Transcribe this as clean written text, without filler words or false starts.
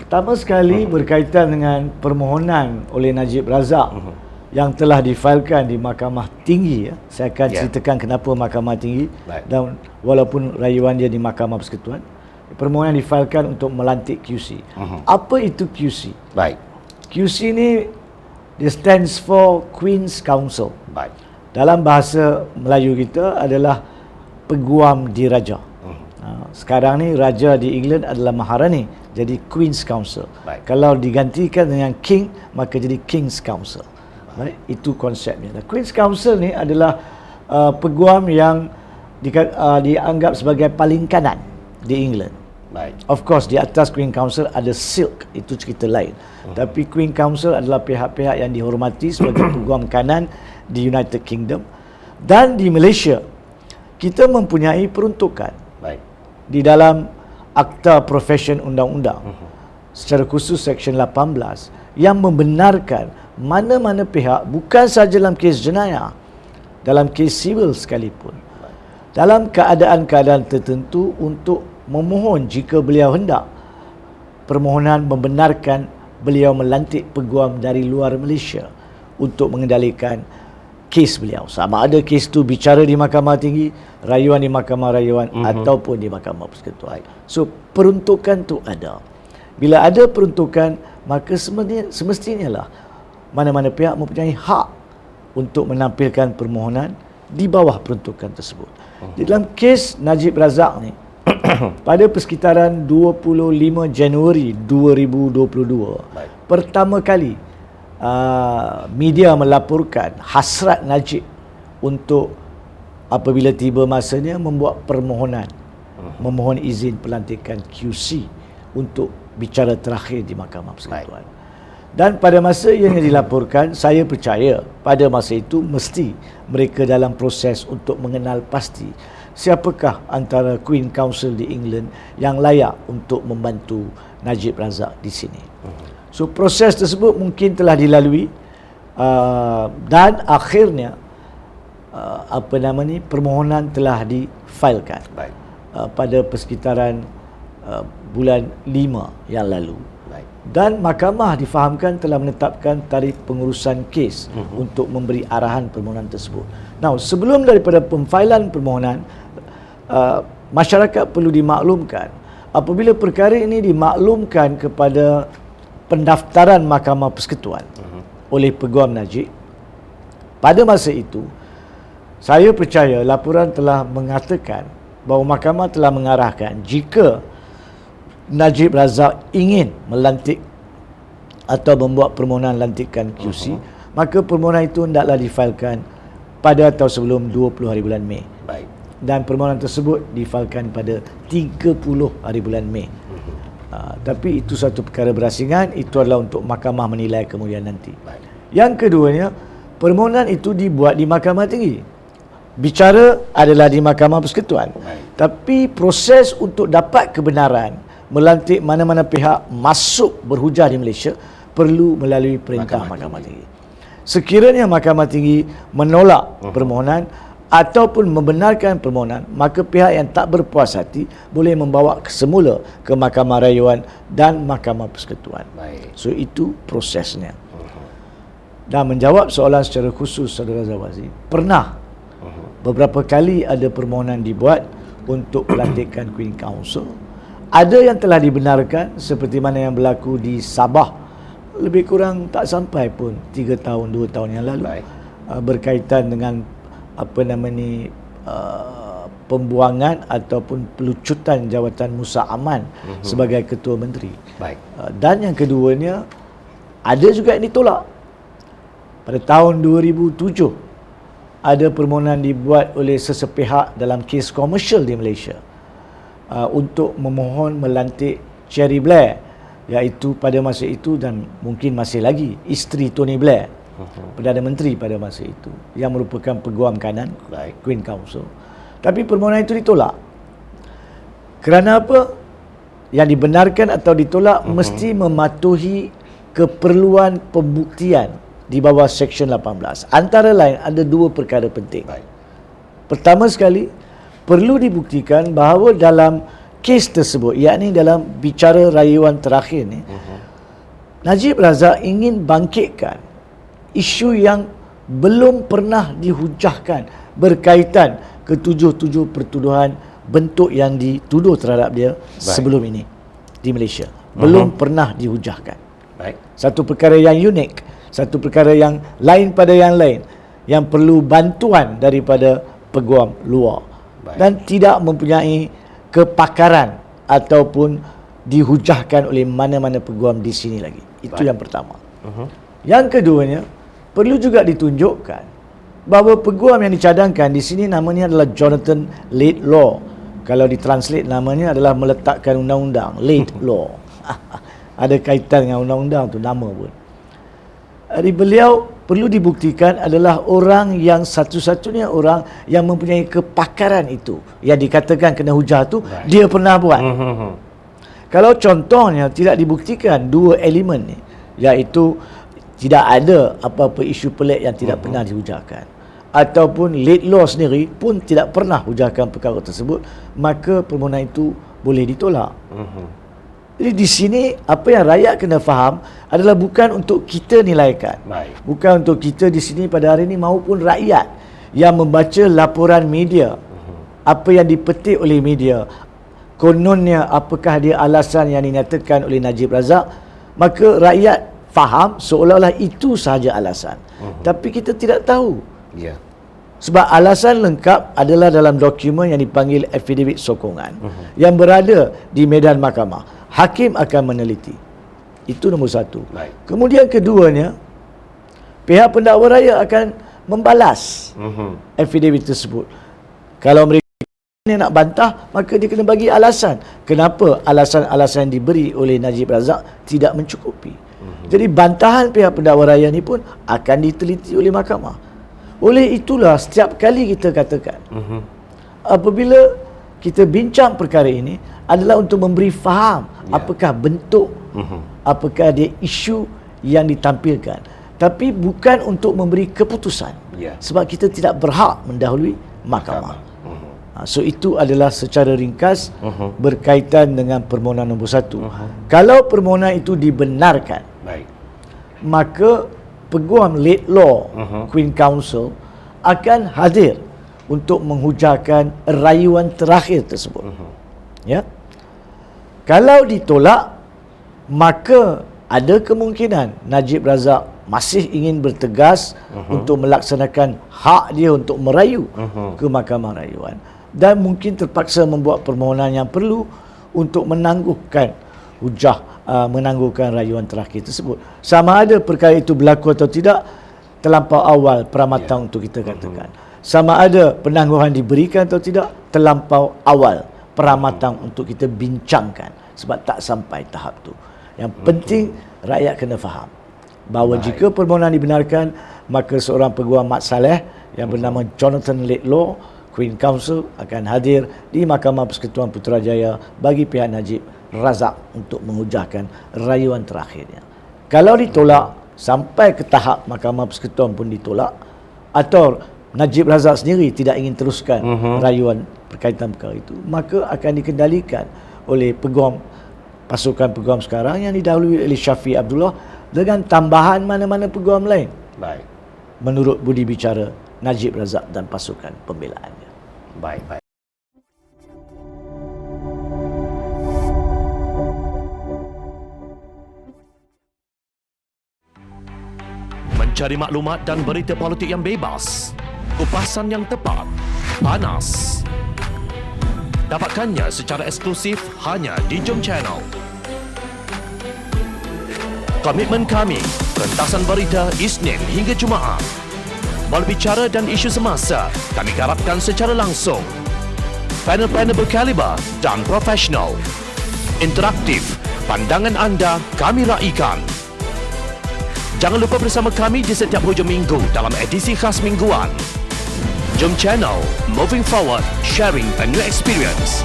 Pertama sekali berkaitan dengan permohonan oleh Najib Razak yang telah difailkan di Mahkamah Tinggi. Saya akan ceritakan kenapa Mahkamah Tinggi dan walaupun rayuan dia di Mahkamah Persekutuan. Permohonan difailkan untuk melantik QC. Apa itu QC? QC ni dia stands for Queen's Counsel. Dalam bahasa Melayu kita adalah peguam diraja. Sekarang ni raja di England adalah Maharani, jadi Queen's Counsel. Kalau digantikan dengan King, maka jadi King's Counsel. Itu konsepnya. Queen's Counsel ni adalah peguam yang dianggap sebagai paling kanan di England. Of course di atas Queen Counsel ada Silk, itu cerita lain. Tapi Queen Counsel adalah pihak-pihak yang dihormati sebagai peguam kanan di United Kingdom. Dan di Malaysia kita mempunyai peruntukan di dalam Akta Profession Undang-Undang, secara khusus Seksyen 18 yang membenarkan mana-mana pihak, bukan sahaja dalam kes jenayah, dalam kes sivil sekalipun, dalam keadaan-keadaan tertentu untuk memohon jika beliau hendak, permohonan membenarkan beliau melantik peguam dari luar Malaysia untuk mengendalikan kes beliau. Sama ada kes tu bicara di Mahkamah Tinggi, rayuan di Mahkamah Rayuan ataupun di Mahkamah Persekutuan. So peruntukan tu ada. Bila ada peruntukan, maka semestinya lah mana-mana pihak mempunyai hak untuk menampilkan permohonan di bawah peruntukan tersebut. Di dalam kes Najib Razak ni, pada persekitaran 25 Januari 2022, pertama kali media melaporkan hasrat Najib untuk apabila tiba masanya membuat permohonan, memohon izin pelantikan QC untuk bicara terakhir di Mahkamah Persekutuan. Dan pada masa yang dilaporkan, saya percaya pada masa itu mesti mereka dalam proses untuk mengenal pasti siapakah antara Queen Counsel di England yang layak untuk membantu Najib Razak di sini. So proses tersebut mungkin telah dilalui dan akhirnya permohonan telah difailkan pada persekitaran bulan 5 yang lalu. Dan mahkamah difahamkan telah menetapkan tarikh pengurusan kes untuk memberi arahan permohonan tersebut. Now, sebelum daripada pemfailan permohonan, masyarakat perlu dimaklumkan apabila perkara ini dimaklumkan kepada pendaftaran Mahkamah Persekutuan oleh Peguam Najib, pada masa itu saya percaya laporan telah mengatakan bahawa mahkamah telah mengarahkan jika Najib Razak ingin melantik atau membuat permohonan lantikan QC, maka permohonan itu hendaklah difailkan pada atau sebelum 20 hari bulan Mei. Dan permohonan tersebut difailkan pada 30 hari bulan Mei. Tapi itu satu perkara berasingan, itu adalah untuk mahkamah menilai kemudian nanti. Yang keduanya, permohonan itu dibuat di Mahkamah Tinggi. Bicara adalah di Mahkamah Persekutuan. Tapi proses untuk dapat kebenaran melantik mana-mana pihak masuk berhujah di Malaysia perlu melalui perintah Mahkamah Tinggi. Sekiranya Mahkamah Tinggi menolak permohonan ataupun membenarkan permohonan, maka pihak yang tak berpuas hati boleh membawa semula ke Mahkamah Rayuan dan Mahkamah Persekutuan. So itu prosesnya. Dan menjawab soalan secara khusus Saudara Zawazi, pernah beberapa kali ada permohonan dibuat untuk pelantikan Queen Counsel. Ada yang telah dibenarkan seperti mana yang berlaku di Sabah lebih kurang tak sampai pun 3 tahun 2 tahun yang lalu, berkaitan dengan pembuangan ataupun pelucutan jawatan Musa Aman sebagai Ketua Menteri. Dan yang keduanya, ada juga yang ditolak. Pada tahun 2007 ada permohonan dibuat oleh sesepihak dalam kes komersial di Malaysia untuk memohon melantik Cherie Blair, iaitu pada masa itu dan mungkin masih lagi isteri Tony Blair, Perdana Menteri pada masa itu, yang merupakan peguam kanan Queen Counsel. Tapi permohonan itu ditolak. Kerana apa? Yang dibenarkan atau ditolak mesti mematuhi keperluan pembuktian di bawah Seksyen 18. Antara lain ada 2 perkara penting. Pertama sekali, perlu dibuktikan bahawa dalam kes tersebut, yakni dalam bicara rayuan terakhir ni, Najib Razak ingin bangkitkan isu yang belum pernah dihujahkan berkaitan ketujuh-tujuh pertuduhan bentuk yang dituduh terhadap dia sebelum ini di Malaysia. Belum pernah dihujahkan. Satu perkara yang unik, satu perkara yang lain pada yang lain, yang perlu bantuan daripada peguam luar dan tidak mempunyai kepakaran ataupun dihujahkan oleh mana-mana peguam di sini lagi. Itu yang pertama. Yang keduanya, perlu juga ditunjukkan bahawa peguam yang dicadangkan di sini namanya adalah Jonathan Laidlaw. Kalau ditranslate namanya adalah meletakkan undang-undang, Laidlaw. Ada kaitan dengan undang-undang tu nama pun. Jadi beliau perlu dibuktikan adalah orang yang satu-satunya orang yang mempunyai kepakaran itu. Yang dikatakan kena hujah tu, dia pernah buat. Kalau contohnya tidak dibuktikan dua elemen ni, iaitu tidak ada apa-apa isu pelik yang tidak pernah dihujahkan, ataupun Laidlaw sendiri pun tidak pernah hujahkan perkara tersebut, maka permohonan itu boleh ditolak. Jadi di sini apa yang rakyat kena faham adalah bukan untuk kita nilaikan. Bukan untuk kita di sini pada hari ini maupun rakyat yang membaca laporan media. Apa yang dipetik oleh media. Kononnya apakah dia alasan yang dinyatakan oleh Najib Razak, maka rakyat faham seolah-olah itu sahaja alasan. Tapi kita tidak tahu. Sebab alasan lengkap adalah dalam dokumen yang dipanggil affidavit sokongan yang berada di medan mahkamah. Hakim akan meneliti. Itu nombor satu. Kemudian keduanya, pihak pendakwa raya akan membalas affidavit tersebut. Kalau mereka nak bantah, maka dia kena bagi alasan. Kenapa alasan-alasan yang diberi oleh Najib Razak tidak mencukupi. Jadi bantahan pihak pendakwa raya ni pun akan diteliti oleh mahkamah. Oleh itulah setiap kali kita katakan, apabila kita bincang perkara ini adalah untuk memberi faham apakah bentuk, apakah dia isu yang ditampilkan. Tapi bukan untuk memberi keputusan. Sebab kita tidak berhak mendahului mahkamah. So itu adalah secara ringkas berkaitan dengan permohonan nombor satu. Kalau permohonan itu dibenarkan, maka peguam Laidlaw Queen Counsel akan hadir untuk menghujahkan rayuan terakhir tersebut. Ya. Kalau ditolak, maka ada kemungkinan Najib Razak masih ingin bertegas untuk melaksanakan hak dia untuk merayu ke Mahkamah Rayuan, dan mungkin terpaksa membuat permohonan yang perlu untuk menangguhkan hujah, menangguhkan rayuan terakhir tersebut. Sama ada perkara itu berlaku atau tidak, terlampau awal pramatang untuk kita katakan. Sama ada penangguhan diberikan atau tidak, terlampau awal pramatang untuk kita bincangkan, sebab tak sampai tahap tu. Yang penting rakyat kena faham bahawa jika permohonan dibenarkan, maka seorang peguam Mat Saleh yang bernama Jonathan Laidlaw Queen Counsel akan hadir di Mahkamah Persekutuan Putrajaya bagi pihak Najib Razak untuk menghujahkan rayuan terakhirnya. Kalau ditolak sampai ke tahap Mahkamah Persekutuan pun ditolak, atau Najib Razak sendiri tidak ingin teruskan rayuan berkaitan perkara itu, maka akan dikendalikan oleh pasukan peguam sekarang yang didahului oleh Syafiq Abdullah dengan tambahan mana-mana peguam lain. Menurut budi bicara Najib Razak dan pasukan pembelaannya. Baik. Mencari maklumat dan berita politik yang bebas, kupasan yang tepat, panas. Dapatkannya secara eksklusif hanya di Jom Channel. Komitmen kami, pentasan berita Isnin hingga Jumaat. Berbicara dan isu semasa, kami garapkan secara langsung. Panel-panel berkaliber dan profesional. Interaktif, pandangan anda kami raikan. Jangan lupa bersama kami di setiap hujung minggu dalam edisi khas mingguan. Jom Channel, moving forward, sharing a new experience.